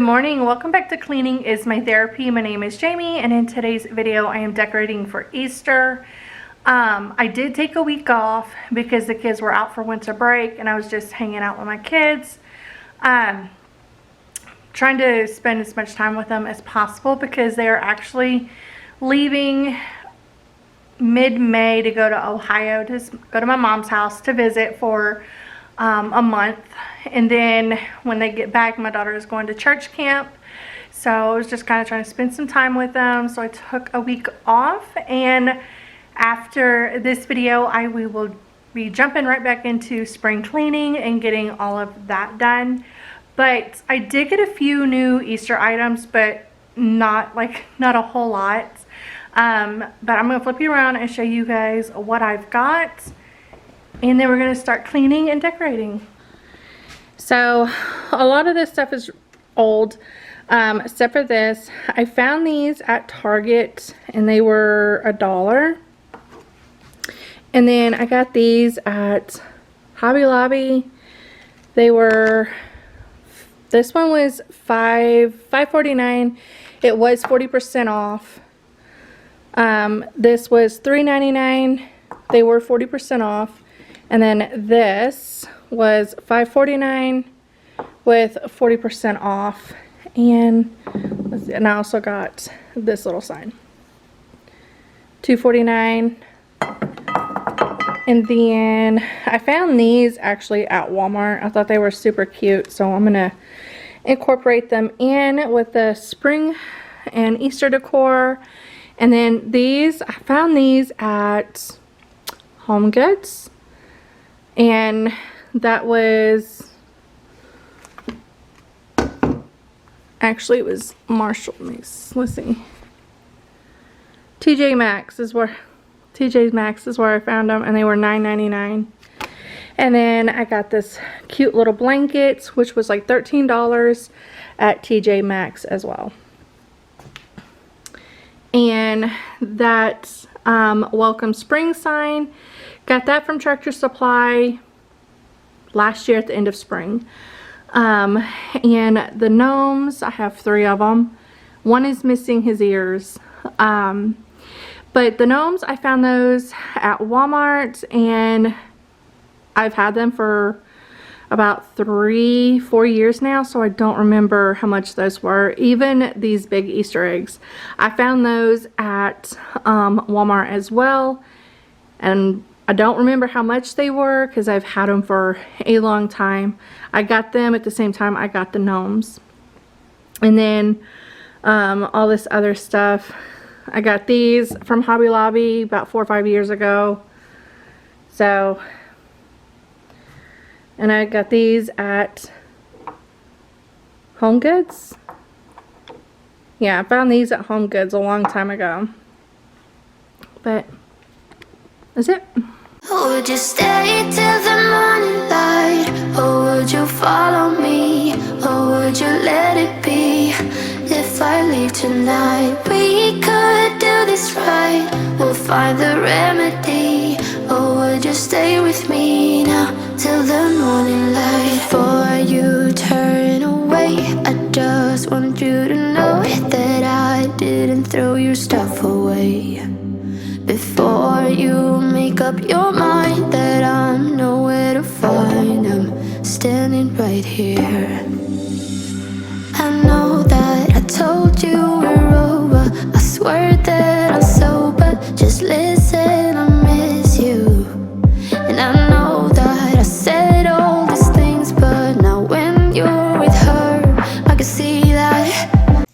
Good morning. Welcome back to Cleaning is My Therapy. My name is Jamie, and in today's video I am decorating for Easter. I did take a week off because the kids were out for winter break and I was just hanging out with my kids. Trying to spend as much time with them as possible because they are actually leaving mid-May to go to Ohio to go to my mom's house to visit for a month. And then when they get back, my daughter is going to church camp. So I was just kind of trying to spend some time with them. So I took a week off, and after this video, we will be jumping right back into spring cleaning and getting all of that done. But I did get a few new Easter items, but not a whole lot. But I'm gonna flip you around and show you guys what I've got, and then we're gonna start cleaning and decorating. So a lot of this stuff is old, except for this. I found these at Target and they were $1. And then I got these at Hobby Lobby. They were, this one was $5.49. It was 40% off. This was $3.99. They were 40% off. And then this was $5.49 with 40% off. And I also got this little sign, $2.49. And then I found these actually at Walmart. I thought they were super cute, so I'm gonna incorporate them in with the spring and Easter decor. And then these, I found these at Home Goods, and that was, actually it was Marshall. Let's see. TJ Maxx is where I found them, and they were $9.99. And then I got this cute little blanket, which was like $13 at TJ Maxx as well. And that welcome spring sign, got that from Tractor Supply last year at the end of spring. And the gnomes, I have 3 of them. One is missing his ears. But the gnomes, I found those at Walmart, and I've had them for about 3-4 years now, so I don't remember how much those were. Even these big Easter eggs, I found those at Walmart as well, and I don't remember how much they were because I've had them for a long time. I got them at the same time I got the gnomes. And then all this other stuff, I got these from Hobby Lobby about 4 or 5 years ago. So, and I got these at Home Goods. Yeah, I found these at Home Goods a long time ago. But that's it. Would you stay till the morning light? Or would you follow me? Or would you let it be? If I leave tonight, we could do this right. We'll find the remedy. Or would you stay with me now till the morning light? Before you turn away, I just want you to know that I didn't throw your stuff away. Before you make up your mind that I'm nowhere to find, I'm standing right here. I know that I told you we're over. I swear that I'm sober. Just listen, I miss you. And I know that I said all these things, but now when you're with her, I can see that.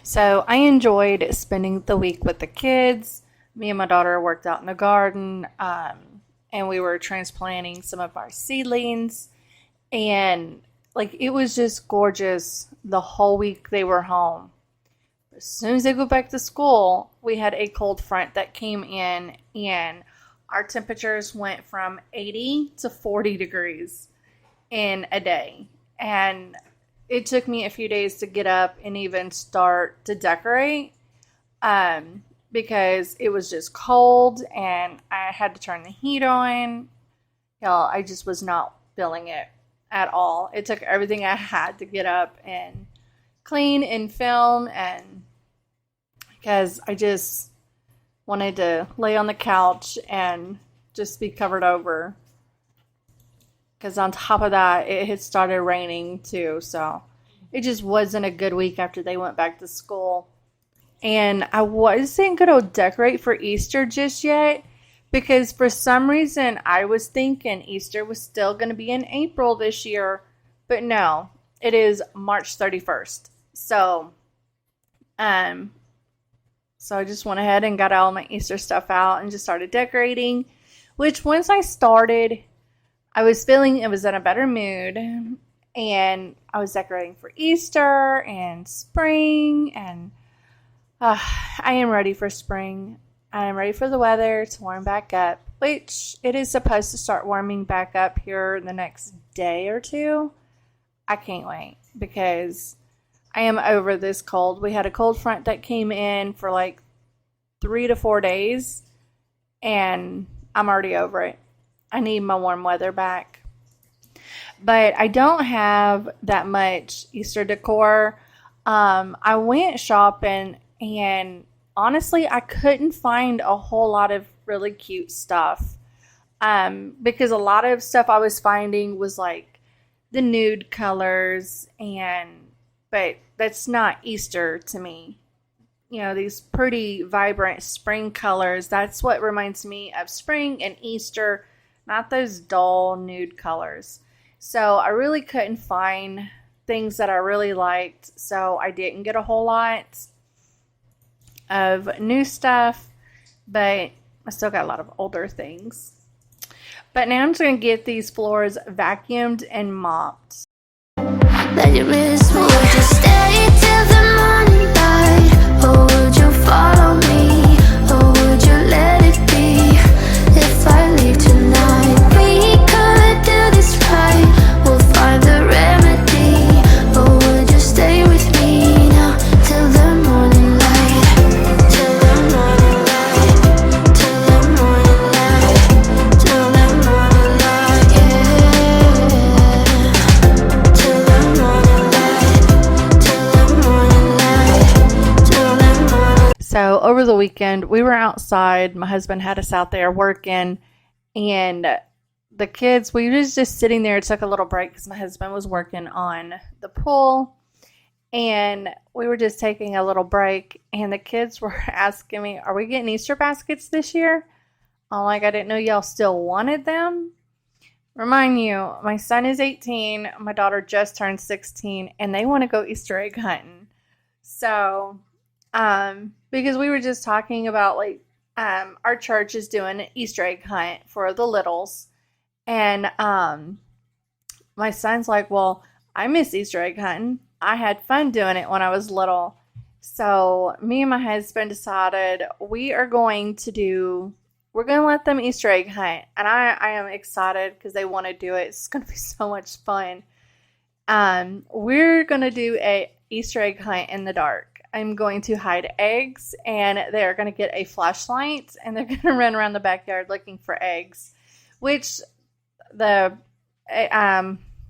So I enjoyed spending the week with the kids. Me and my daughter worked out in the garden, and we were transplanting some of our seedlings, and it was just gorgeous the whole week they were home. As soon as they go back to school, we had a cold front that came in, and our temperatures went from 80 to 40 degrees in a day. And it took me a few days to get up and even start to decorate. Because it was just cold and I had to turn the heat on. Y'all, I just was not feeling it at all. It took everything I had to get up and clean and film, and because I just wanted to lay on the couch and just be covered over. Because on top of that, it had started raining too, so it just wasn't a good week after they went back to school. And I wasn't going to decorate for Easter just yet because for some reason I was thinking Easter was still going to be in April this year, but no, it is March 31st. So I just went ahead and got all my Easter stuff out and just started decorating, which once I started, I was feeling it was in a better mood, and I was decorating for Easter and spring, and I am ready for spring. I am ready for the weather to warm back up, which it is supposed to start warming back up here in the next day or two. I can't wait because I am over this cold. We had a cold front that came in for like 3 to 4 days, and I'm already over it. I need my warm weather back. But I don't have that much Easter decor. I went shopping, and honestly, I couldn't find a whole lot of really cute stuff. Because a lot of stuff I was finding was like the nude colors, but that's not Easter to me. You know, these pretty vibrant spring colors, that's what reminds me of spring and Easter, not those dull nude colors. So I really couldn't find things that I really liked, so I didn't get a whole lot of new stuff, but I still got a lot of older things. But now I'm just going to get these floors vacuumed and mopped. Let you miss me. Would you stay till the morning light? Or would you follow me? Or would you let it be? If I leave tonight, we could do this right. We'll find the remedy. Or would you stay with me now till the morning light? Till the morning light. Till the morning light. Till the morning light. Yeah. Till the morning light. Till the morning light. Till the morning. So over the weekend, we were outside. My husband had us out there working, and the kids, we was just sitting there, took a little break because my husband was working on the pool, and we were just taking a little break, and the kids were asking me, are we getting Easter baskets this year? I'm like, I didn't know y'all still wanted them. Remind you, my son is 18, my daughter just turned 16, and they want to go Easter egg hunting. So, because we were just talking about like, our church is doing an Easter egg hunt for the littles. And my son's like, well, I miss Easter egg hunting. I had fun doing it when I was little. So me and my husband decided we're going to let them Easter egg hunt. And I am excited because they want to do it. It's going to be so much fun. We're going to do a Easter egg hunt in the dark. I'm going to hide eggs, and they're going to get a flashlight, and they're going to run around the backyard looking for eggs, which the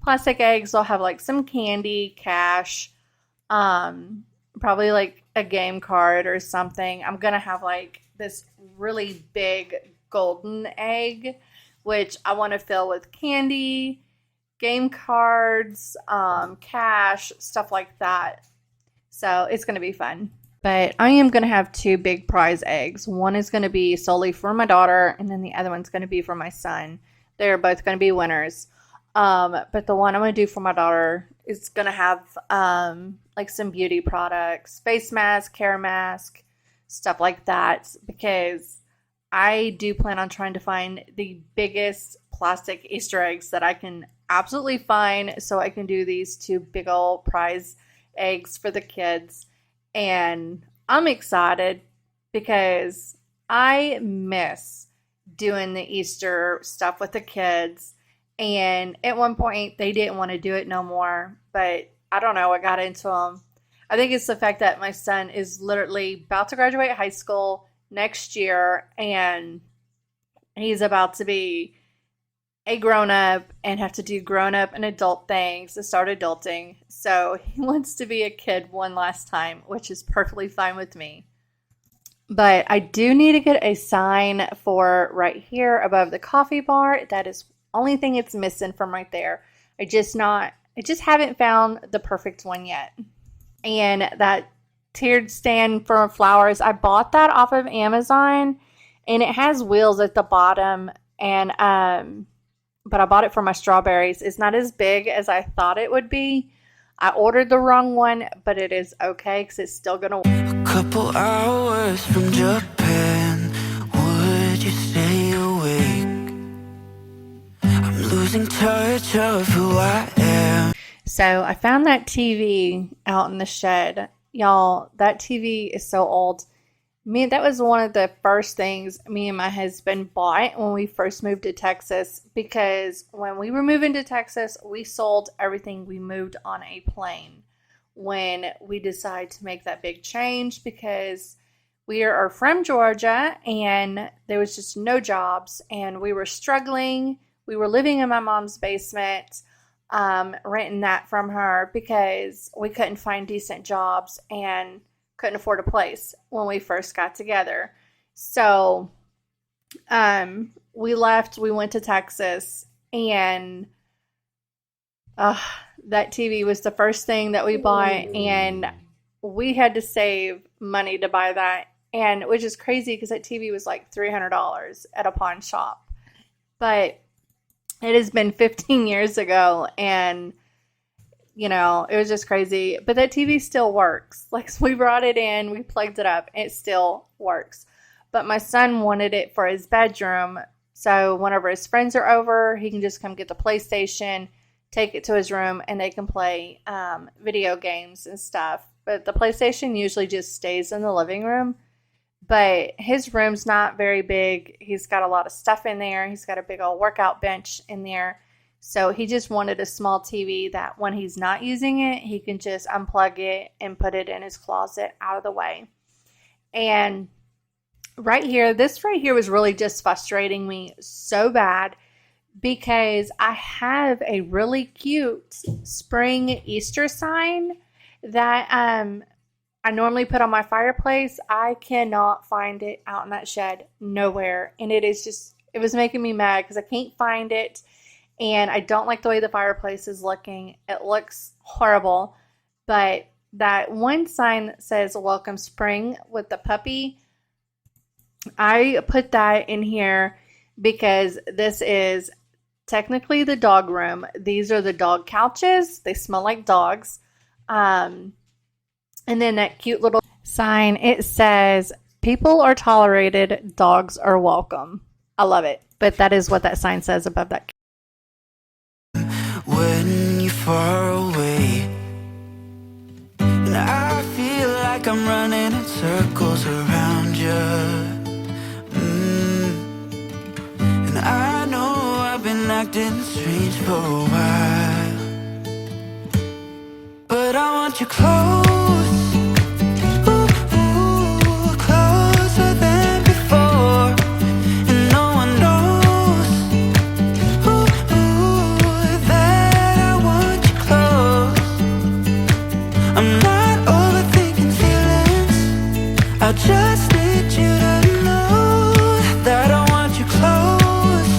plastic eggs will have like some candy, cash, probably like a game card or something. I'm going to have like this really big golden egg, which I want to fill with candy, game cards, cash, stuff like that. So it's going to be fun. But I am going to have 2 big prize eggs. One is going to be solely for my daughter, and then the other one's going to be for my son. They're both going to be winners. But the one I'm going to do for my daughter is going to have like some beauty products, face mask, hair mask, stuff like that, because I do plan on trying to find the biggest plastic Easter eggs that I can absolutely find, so I can do these 2 big old prize eggs for the kids. And I'm excited because I miss doing the Easter stuff with the kids, and at one point they didn't want to do it no more, but I don't know what got into them. I think it's the fact that my son is literally about to graduate high school next year, and he's about to be a grown-up and have to do grown-up and adult things to start adulting. So he wants to be a kid one last time, which is perfectly fine with me. But I do need to get a sign for right here above the coffee bar. That is the only thing it's missing from right there. I just haven't found the perfect one yet. And that tiered stand for flowers, I bought that off of Amazon, and it has wheels at the bottom, and but I bought it for my strawberries. It's not as big as I thought it would be. I ordered the wrong one, but it is okay because it's still gonna. A couple hours from Japan, would you stay awake? I'm losing touch of who I am. So I found that TV out in the shed. Y'all, that TV is so old. That was one of the first things me and my husband bought when we first moved to Texas, because when we were moving to Texas, we sold everything. We moved on a plane when we decided to make that big change, because we are from Georgia and there was just no jobs and we were struggling. We were living in my mom's basement, renting that from her because we couldn't find decent jobs and couldn't afford a place when we first got together. So we left, we went to Texas, and that TV was the first thing that we bought, and we had to save money to buy that, and which is crazy because that TV was like $300 at a pawn shop. But it has been 15 years ago, and you know, it was just crazy. But that TV still works. Like, so we brought it in, we plugged it up, it still works. But my son wanted it for his bedroom. So whenever his friends are over, he can just come get the PlayStation, take it to his room, and they can play video games and stuff. But the PlayStation usually just stays in the living room. But his room's not very big. He's got a lot of stuff in there. He's got a big old workout bench in there. So he just wanted a small TV that when he's not using it, he can just unplug it and put it in his closet out of the way. And this right here was really just frustrating me so bad, because I have a really cute spring Easter sign that I normally put on my fireplace. I cannot find it out in that shed, nowhere. And it was making me mad because I can't find it. And I don't like the way the fireplace is looking. It looks horrible. But that one sign that says "Welcome Spring" with the puppy, I put that in here because this is technically the dog room. These are the dog couches. They smell like dogs. And then that cute little sign, it says, "People are tolerated, dogs are welcome." I love it. But that is what that sign says above that. When you're far away, and I feel like I'm running in circles around you. And I know I've been acting strange for a while, but I want you close. Ooh, closer than before. And no one knows that I want you close. I'm not overthinking feelings, I just need you to know that I want you close.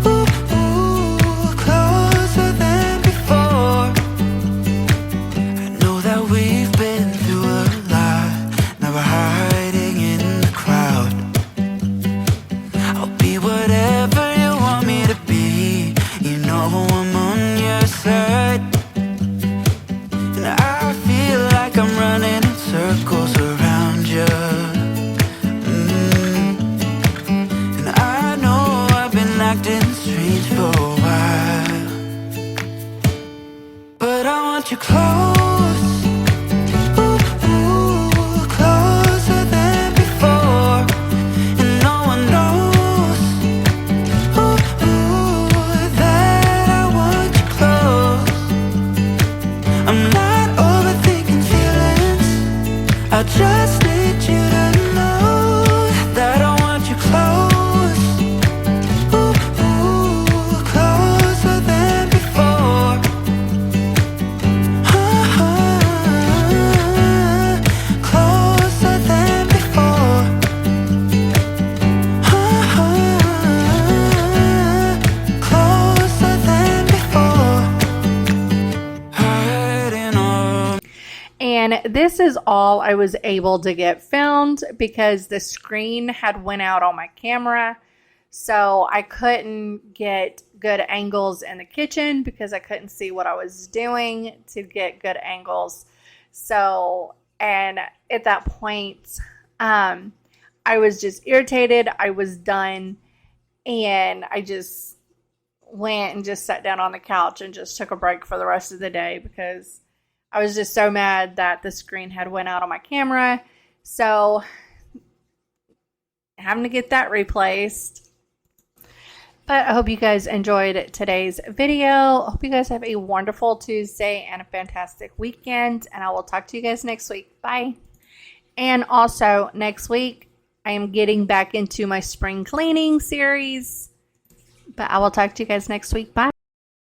Ooh, closer than before. I know that we've been through a lot, now we're hiding in the crowd. I'll be whatever you want me to be, you know I'm on your side. And I feel like I'm running in circles around you. And I know I've been acting strange for a while, but I want you close. Ooh, closer than before. And no one knows that I want you close. I'm not overthinking feelings, I just need you to know that I want you close. Ooh, this is all I was able to get filmed because the screen had went out on my camera. So I couldn't get good angles in the kitchen because I couldn't see what I was doing to get good angles. So, and at that point, I was just irritated. I was done. And I just went and just sat down on the couch and just took a break for the rest of the day because I was just so mad that the screen had went out on my camera. So having to get that replaced. But I hope you guys enjoyed today's video. I hope you guys have a wonderful Tuesday and a fantastic weekend. And I will talk to you guys next week. Bye. And also next week, I am getting back into my spring cleaning series. But I will talk to you guys next week. Bye.